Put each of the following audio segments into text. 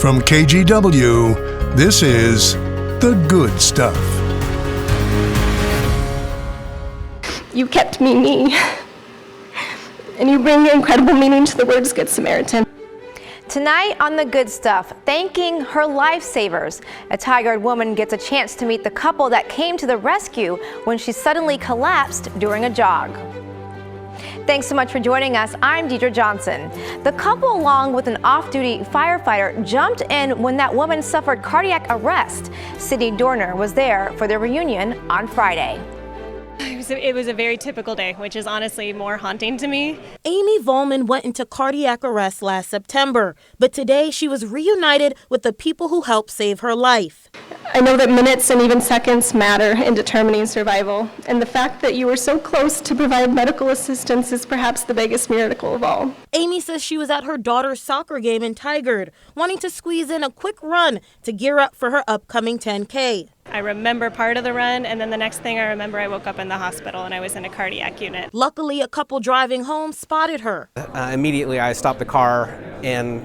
From KGW, this is The Good Stuff. You kept me, and you bring incredible meaning to the words Good Samaritan. Tonight on The Good Stuff, thanking her lifesavers, a tired woman gets a chance to meet the couple that came to the rescue when she suddenly collapsed during a jog. Thanks so much for joining us. I'm Deidre Johnson. The couple, along with an off-duty firefighter, jumped in when that woman suffered cardiac arrest. Sydney Dorner was there for their reunion on Friday. It was a very typical day, which is honestly more haunting to me. Amy Volman went into cardiac arrest last September, but today she was reunited with the people who helped save her life. I know that minutes and even seconds matter in determining survival, and the fact that you were so close to provide medical assistance is perhaps the biggest miracle of all. Amy says she was at her daughter's soccer game in Tigard, wanting to squeeze in a quick run to gear up for her upcoming 10K. I remember part of the run, and then the next thing I remember, I woke up in the hospital and I was in a cardiac unit. Luckily, a couple driving home spotted her. Immediately, I stopped the car and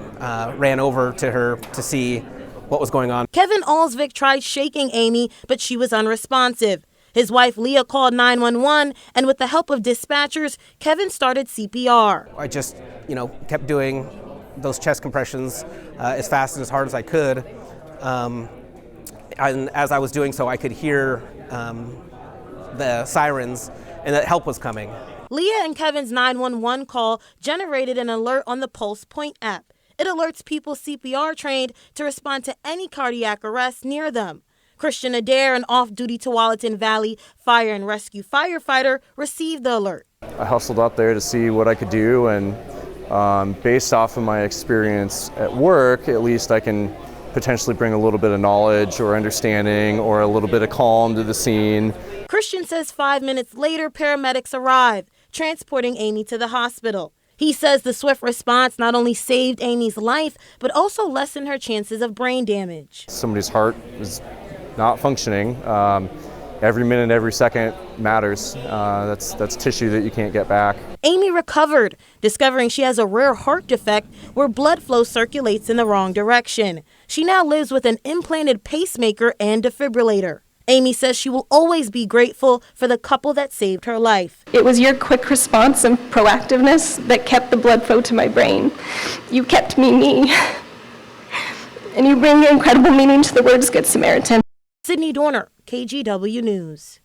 ran over to her to see what was going on. Kevin Alsvik tried shaking Amy, but she was unresponsive. His wife, Leah, called 911, and with the help of dispatchers, Kevin started CPR. I just, kept doing those chest compressions as fast and as hard as I could. And as I was doing so, I could hear the sirens and that help was coming. Leah and Kevin's 911 call generated an alert on the Pulse Point app. It alerts people CPR trained to respond to any cardiac arrest near them. Christian Adair, an off-duty Tualatin Valley fire and rescue firefighter, received the alert. I hustled up there to see what I could do, and based off of my experience at work, at least I can potentially bring a little bit of knowledge or understanding or a little bit of calm to the scene. Christian says 5 minutes later, paramedics arrived, transporting Amy to the hospital. He says the swift response not only saved Amy's life, but also lessened her chances of brain damage. Somebody's heart is not functioning. Every minute, every second matters. That's tissue that you can't get back. Amy recovered, discovering she has a rare heart defect where blood flow circulates in the wrong direction. She now lives with an implanted pacemaker and defibrillator. Amy says she will always be grateful for the couple that saved her life. It was your quick response and proactiveness that kept the blood flow to my brain. You kept me, and you bring incredible meaning to the words Good Samaritan. Sydney Dorner, KGW News.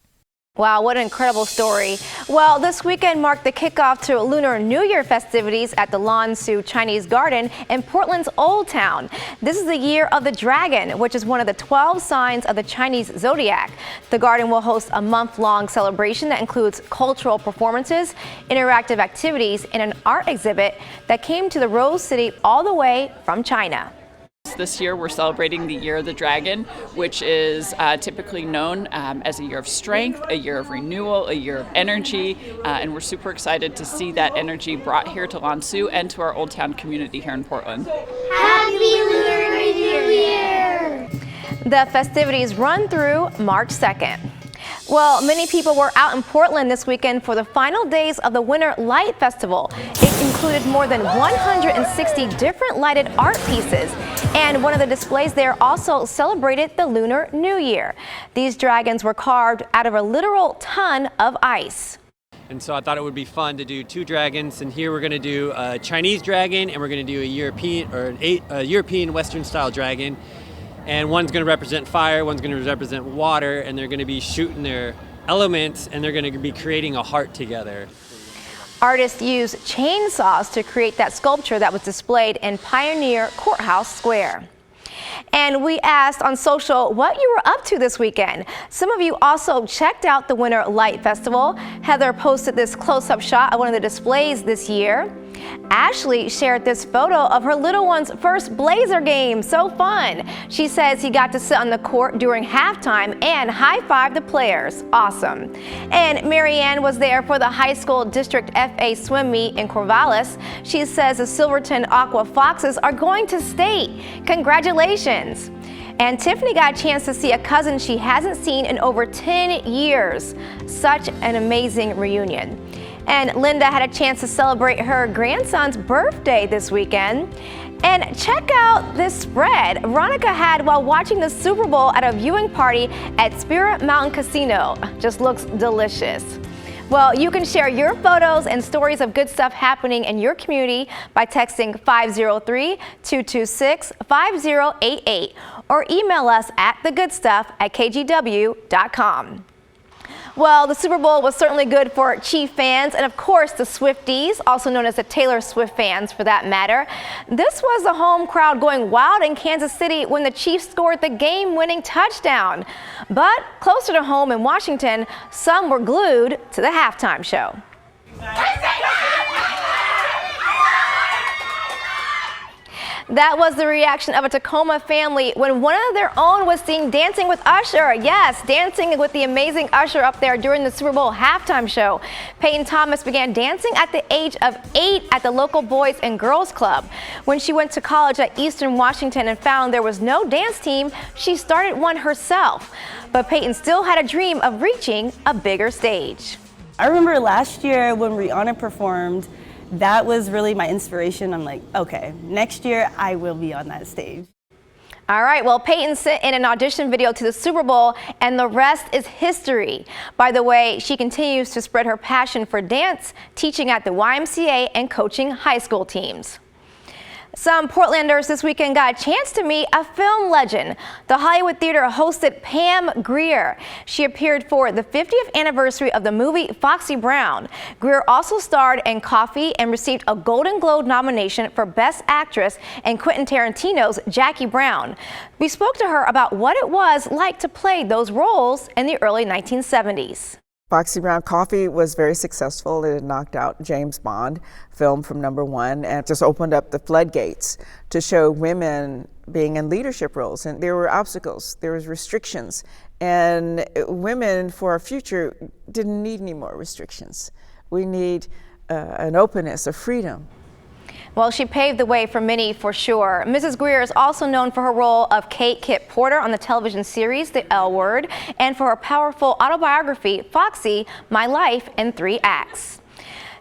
Wow, what an incredible story. Well, this weekend marked the kickoff to Lunar New Year festivities at the Lan Su Chinese Garden in Portland's Old Town. This is the year of the dragon, which is one of the 12 signs of the Chinese zodiac. The garden will host a month-long celebration that includes cultural performances, interactive activities, and an art exhibit that came to the Rose City all the way from China. This year we're celebrating the Year of the Dragon, which is typically known as a year of strength, a year of renewal, a year of energy, and we're super excited to see that energy brought here to Lan Su and to our Old Town community here in Portland. Happy Lunar New Year! The festivities run through March 2nd. Well, many people were out in Portland this weekend for the final days of the Winter Light Festival. It included more than 160 different lighted art pieces, and one of the displays there also celebrated the Lunar New Year. These dragons were carved out of a literal ton of ice. And so I thought it would be fun to do two dragons, and here we're going to do a Chinese dragon and we're going to do a European Western style dragon. And one's going to represent fire, one's going to represent water, and they're going to be shooting their elements, and they're going to be creating a heart together. Artists used chainsaws to create that sculpture that was displayed in Pioneer Courthouse Square. And we asked on social what you were up to this weekend. Some of you also checked out the Winter Light Festival. Heather posted this close-up shot of one of the displays this year. Ashley shared this photo of her little one's first Blazer game. So fun. She says he got to sit on the court during halftime and high-five the players. Awesome. And Marianne was there for the high school district FA swim meet in Corvallis. She says the Silverton Aqua Foxes are going to state. Congratulations. And Tiffany got a chance to see a cousin she hasn't seen in over 10 years. Such an amazing reunion. And Linda had a chance to celebrate her grandson's birthday this weekend. And check out this spread Veronica had while watching the Super Bowl at a viewing party at Spirit Mountain Casino. Just looks delicious. Well, you can share your photos and stories of good stuff happening in your community by texting 503-226-5088 or email us at thegoodstuff@kgw.com. Well, the Super Bowl was certainly good for Chief fans and, of course, the Swifties, also known as the Taylor Swift fans for that matter. This was the home crowd going wild in Kansas City when the Chiefs scored the game-winning touchdown. But closer to home in Washington, some were glued to the halftime show. That was the reaction of a Tacoma family when one of their own was seen dancing with Usher. Yes, dancing with the amazing Usher up there during the Super Bowl halftime show. Peyton Thomas began dancing at the age of 8 at the local Boys and Girls Club. When she went to college at Eastern Washington and found there was no dance team, she started one herself. But Peyton still had a dream of reaching a bigger stage. I remember last year when Rihanna performed, that was really my inspiration. I'm like, okay, next year I will be on that stage. All right, well, Peyton sent in an audition video to the Super Bowl, and the rest is history. By the way, she continues to spread her passion for dance, teaching at the YMCA and coaching high school teams. Some Portlanders this weekend got a chance to meet a film legend. The Hollywood Theater hosted Pam Grier. She appeared for the 50th anniversary of the movie Foxy Brown. Grier also starred in Coffee and received a Golden Globe nomination for Best Actress in Quentin Tarantino's Jackie Brown. We spoke to her about what it was like to play those roles in the early 1970s. Foxy Brown Coffee was very successful. It had knocked out James Bond film from #1 and just opened up the floodgates to show women being in leadership roles. And there were obstacles, there was restrictions, and women for our future didn't need any more restrictions. We need an openness, a freedom. Well, she paved the way for many for sure. Mrs. Grier is also known for her role of Kate Kit Porter on the television series The L Word and for her powerful autobiography, Foxy, My Life in 3 Acts.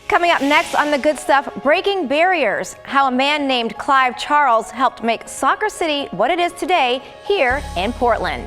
Coming up next on The Good Stuff, breaking barriers, how a man named Clive Charles helped make Soccer City what it is today here in Portland.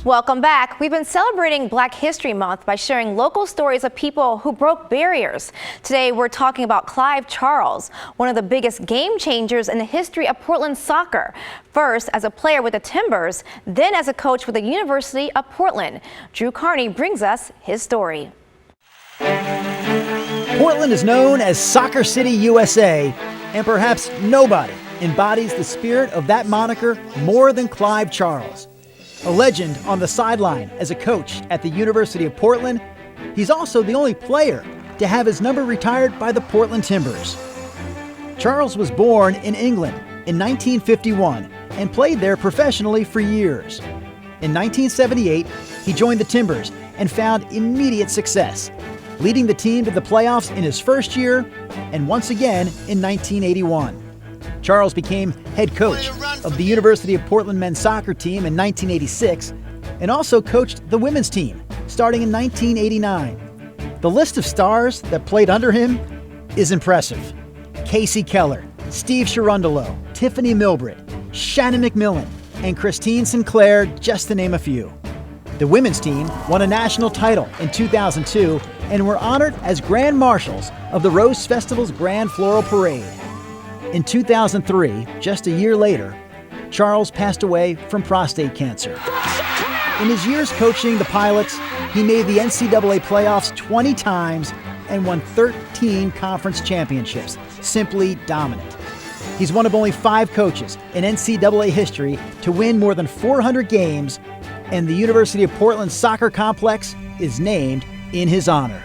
Welcome back. We've been celebrating Black History Month by sharing local stories of people who broke barriers. Today, we're talking about Clive Charles, one of the biggest game changers in the history of Portland soccer. First as a player with the Timbers, then as a coach with the University of Portland. Drew Carney brings us his story. Portland is known as Soccer City, USA, and perhaps nobody embodies the spirit of that moniker more than Clive Charles. A legend on the sideline as a coach at the University of Portland, he's also the only player to have his number retired by the Portland Timbers. Charles was born in England in 1951 and played there professionally for years. In 1978, he joined the Timbers and found immediate success, leading the team to the playoffs in his first year and once again in 1981. Charles became head coach of the University of Portland men's soccer team in 1986 and also coached the women's team starting in 1989. The list of stars that played under him is impressive. Casey Keller, Steve Cherundolo, Tiffany Milbritt, Shannon McMillan, and Christine Sinclair, just to name a few. The women's team won a national title in 2002 and were honored as Grand Marshals of the Rose Festival's Grand Floral Parade. In 2003, just a year later, Charles passed away from prostate cancer. In his years coaching the Pilots, he made the NCAA playoffs 20 times and won 13 conference championships, simply dominant. He's one of only 5 coaches in NCAA history to win more than 400 games, and the University of Portland Soccer Complex is named in his honor.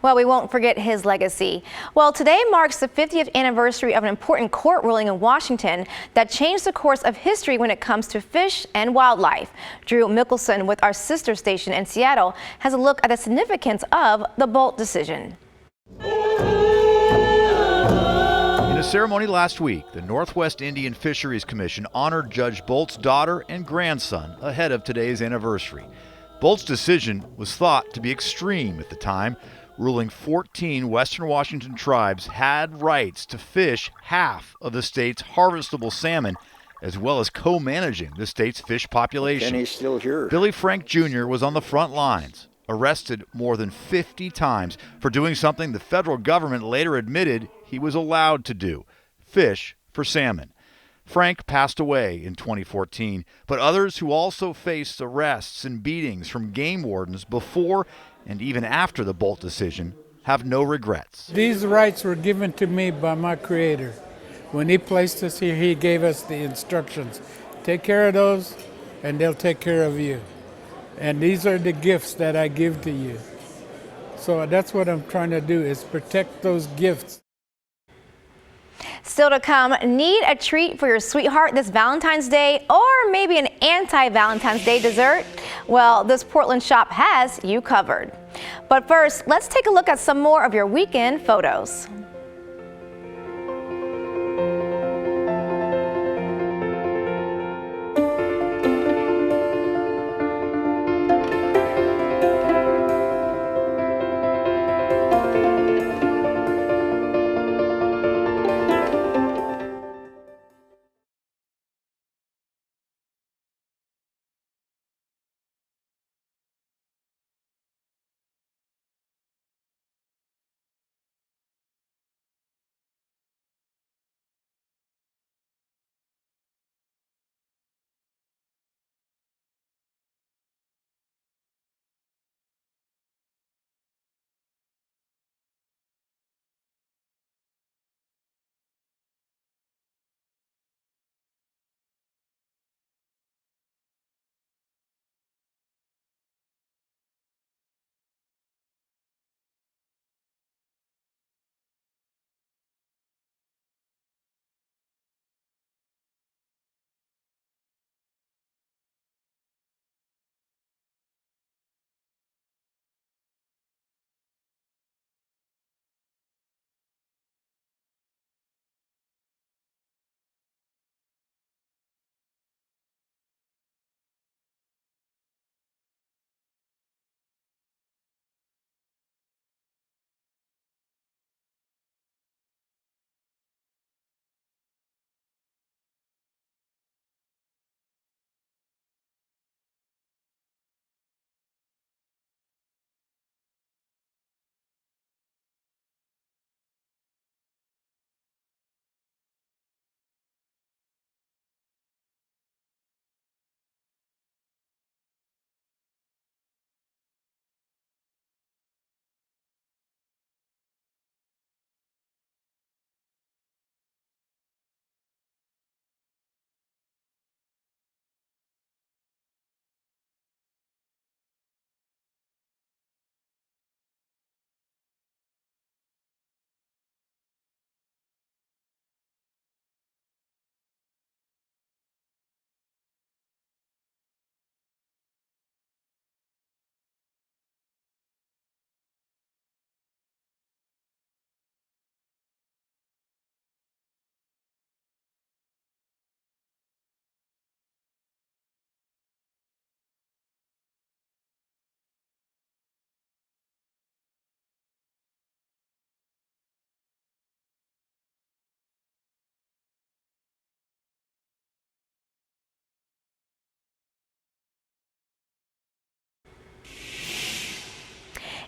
Well, we won't forget his legacy. Well, today marks the 50th anniversary of an important court ruling in Washington that changed the course of history when it comes to fish and wildlife. Drew Mickelson with our sister station in Seattle has a look at the significance of the Bolt decision. In a ceremony last week, the Northwest Indian Fisheries Commission honored Judge Bolt's daughter and grandson ahead of today's anniversary. Bolt's decision was thought to be extreme at the time, ruling 14 Western Washington tribes had rights to fish half of the state's harvestable salmon, as well as co-managing the state's fish population. And he's still here. Billy Frank Jr. was on the front lines, arrested more than 50 times for doing something the federal government later admitted he was allowed to do: fish for salmon. Frank passed away in 2014, but others who also faced arrests and beatings from game wardens before and even after the Bolt decision have no regrets. These rights were given to me by my Creator. When He placed us here, He gave us the instructions. Take care of those, and they'll take care of you. And these are the gifts that I give to you. So that's what I'm trying to do, is protect those gifts. Still to come, need a treat for your sweetheart this Valentine's Day, or maybe an anti-Valentine's Day dessert? Well, this Portland shop has you covered. But first, let's take a look at some more of your weekend photos.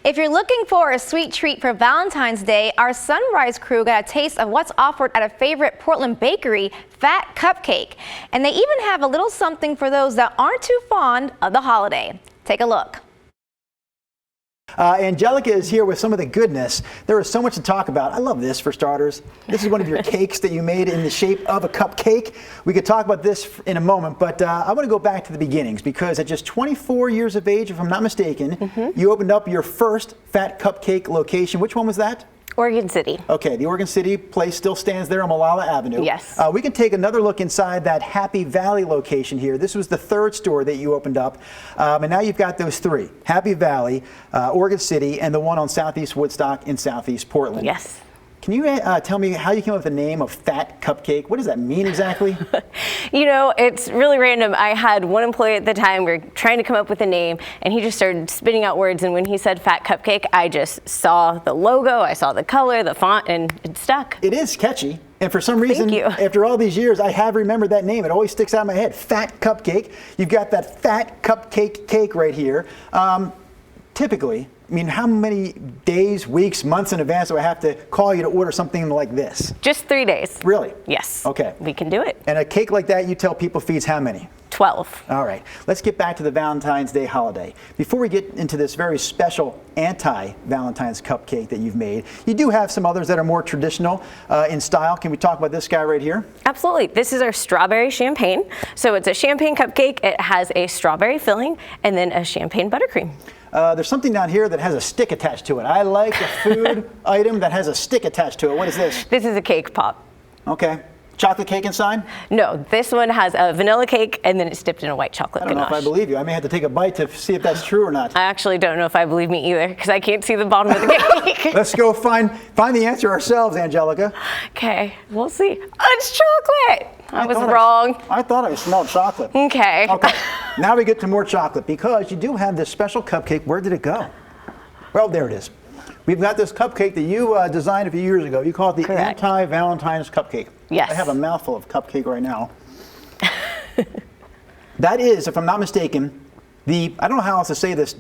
If you're looking for a sweet treat for Valentine's Day, our Sunrise crew got a taste of what's offered at a favorite Portland bakery, Fat Cupcake. And they even have a little something for those that aren't too fond of the holiday. Take a look. Angelica is here with some of the goodness. There is so much to talk about. I love this for starters. This is one of your cakes that you made in the shape of a cupcake. We could talk about this in a moment, but I want to go back to the beginnings because at just 24 years of age, if I'm not mistaken, you opened up your first Fat Cupcake location. Which one was that? Oregon City. Okay, the Oregon City place still stands there on Malala Avenue. Yes. We can take another look inside that Happy Valley location here. This was the third store that you opened up, and now you've got those three: Happy Valley, Oregon City, and the one on Southeast Woodstock in Southeast Portland. Yes. Can you tell me how you came up with the name of Fat Cupcake? What does that mean exactly? You know, it's really random. I had one employee at the time, we were trying to come up with a name, and he just started spitting out words, and when he said Fat Cupcake, I just saw the logo, I saw the color, the font, and it stuck. It is catchy. And for some reason, after all these years, I have remembered that name. It always sticks out in my head. Fat Cupcake. You've got that Fat Cupcake cake right here. Typically, I mean, how many days, weeks, months in advance do I have to call you to order something like this? Just 3 days. Really? Yes. Okay. We can do it. And a cake like that, you tell people feeds how many? 12. All right. Let's get back to the Valentine's Day holiday. Before we get into this very special anti-Valentine's cupcake that you've made, you do have some others that are more traditional in style. Can we talk about this guy right here? Absolutely. This is our strawberry champagne. So it's a champagne cupcake. It has a strawberry filling and then a champagne buttercream. There's something down here that has a stick attached to it. I like a food item that has a stick attached to it. What is this? This is a cake pop. Okay. Chocolate cake inside? No, this one has a vanilla cake and then it's dipped in a white chocolate I don't ganache. know if I believe you. I may have to take a bite to see if that's true or not. I actually don't know if I believe me either because I can't see the bottom of the cake. Let's go find the answer ourselves, Angelica. Okay, we'll see. Oh, it's chocolate. I was wrong. I thought I smelled chocolate. Okay. Okay. Now we get to more chocolate because you do have this special cupcake. Where did it go? Well, there it is. We've got this cupcake that you designed a few years ago. You call it the Anti-Valentine's Cupcake. Yes. I have a mouthful of cupcake right now. That is, if I'm not mistaken, I don't know how else to say this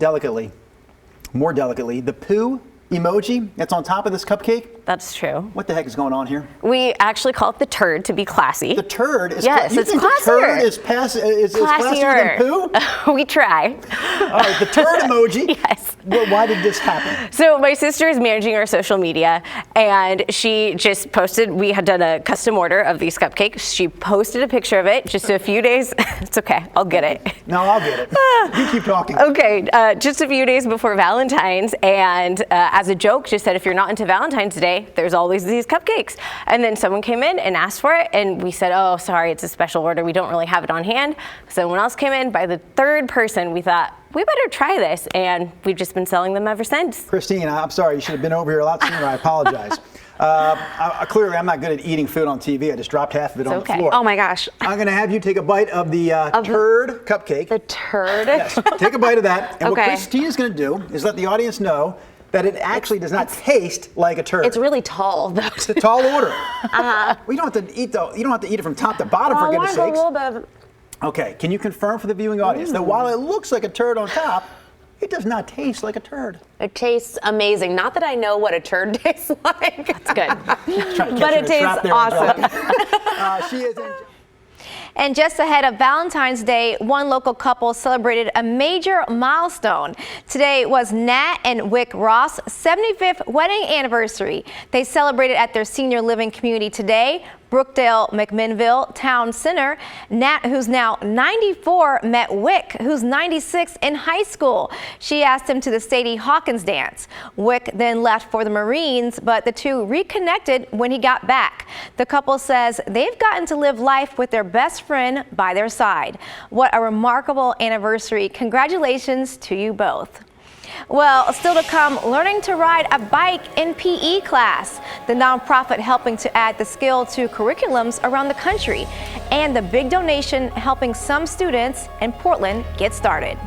more delicately, the poo emoji that's on top of this cupcake. That's true. What the heck is going on here? We actually call it the turd to be classy. The turd is yes, you it's think classier. The turd is classier than poo? We try. All right, the turd emoji. Yes. Well, why did this happen? So my sister is managing our social media, and she just posted. We had done a custom order of these cupcakes. She posted a picture of it just a few days. It's okay. I'll get it. No, I'll get it. You keep talking. Okay, just a few days before Valentine's, and as a joke, just said if you're not into Valentine's Day, there's always these cupcakes. And then someone came in and asked for it, and we said, oh, sorry, it's a special order. We don't really have it on hand. Someone else came in. By the third person, we thought, we better try this, and we've just been selling them ever since. Christine, I'm sorry. You should have been over here a lot sooner. I apologize. Clearly, I'm not good at eating food on TV. I just dropped half of it on the floor. Oh, my gosh. I'm going to have you take a bite of the turd cupcake. The turd? Yes, take a bite of that. And Okay. what Christine is going to do is let the audience know that it actually does not taste like a turd. It's really tall, though. It's a tall order. We don't have to eat you don't have to eat it from top to bottom, for goodness sakes. Okay, can you confirm for the viewing audience that while it looks like a turd on top, it does not taste like a turd? It tastes amazing. Not that I know what a turd tastes like. That's good. But it tastes awesome. She is And just ahead of Valentine's Day, one local couple celebrated a major milestone. Today was Nat and Wick Ross' 75th wedding anniversary. They celebrated at their senior living community today, Brookdale McMinnville Town Center. Nat, who's now 94, met Wick, who's 96, in high school. She asked him to the Sadie Hawkins dance. Wick then left for the Marines, but the two reconnected when he got back. The couple says they've gotten to live life with their best friend by their side. What a remarkable anniversary. Congratulations to you both. Well, still to come, learning to ride a bike in PE class, the nonprofit helping to add the skill to curriculums around the country, and the big donation helping some students in Portland get started.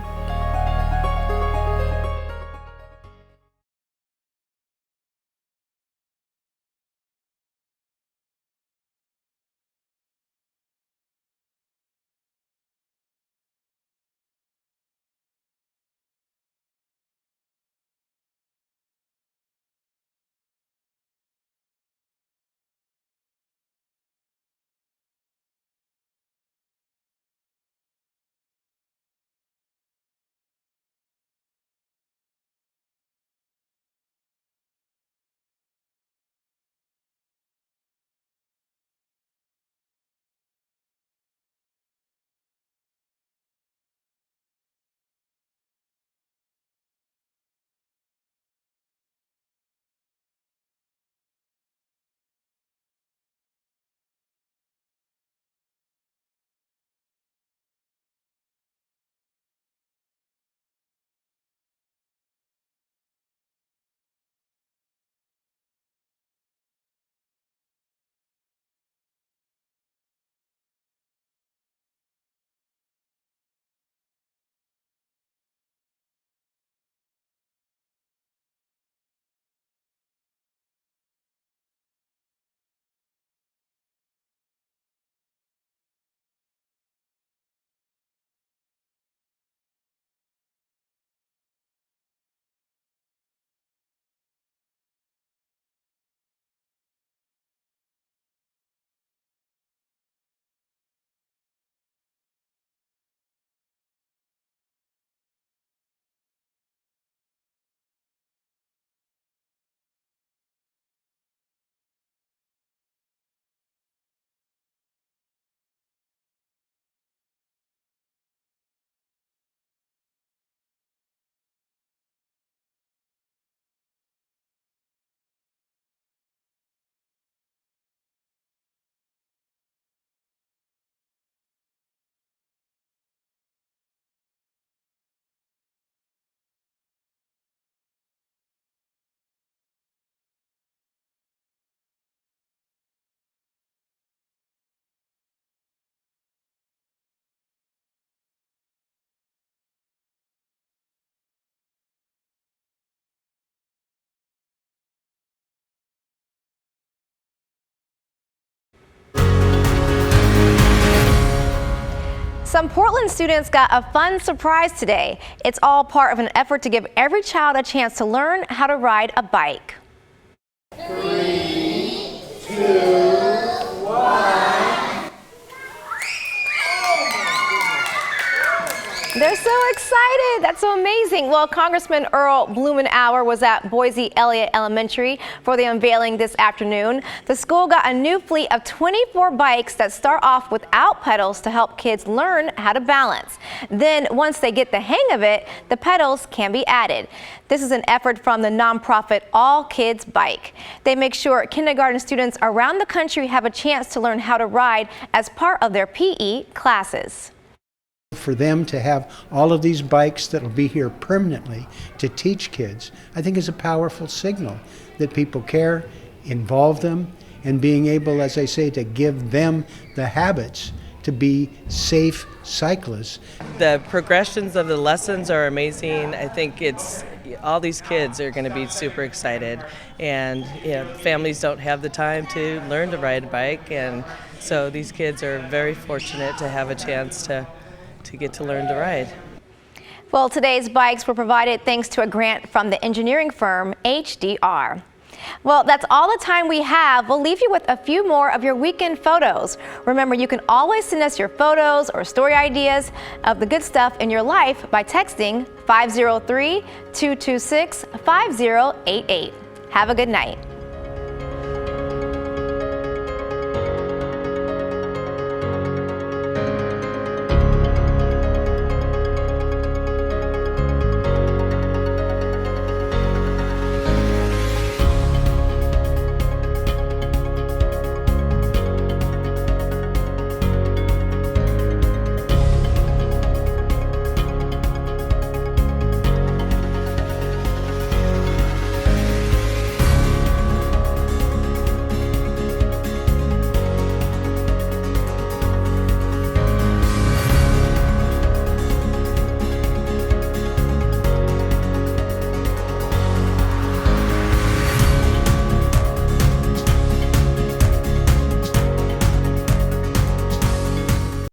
Some Portland students got a fun surprise today. It's all part of an effort to give every child a chance to learn how to ride a bike. 3, 2, 1. They're so excited. That's so amazing. Well, Congressman Earl Blumenauer was at Boise Elliott Elementary for the unveiling this afternoon. The school got a new fleet of 24 bikes that start off without pedals to help kids learn how to balance. Then once they get the hang of it, the pedals can be added. This is an effort from the nonprofit All Kids Bike. They make sure kindergarten students around the country have a chance to learn how to ride as part of their PE classes. For them to have all of these bikes that will be here permanently to teach kids, I think is a powerful signal that people care, involve them, and being able, as I say, to give them the habits to be safe cyclists. The progressions of the lessons are amazing. I think all these kids are going to be super excited, and families don't have the time to learn to ride a bike, and so these kids are very fortunate to have a chance to get to learn to ride. Well, today's bikes were provided thanks to a grant from the engineering firm HDR. Well, that's all the time we have. We'll leave you with a few more of your weekend photos. Remember, you can always send us your photos or story ideas of the good stuff in your life by texting 503-226-5088. Have a good night.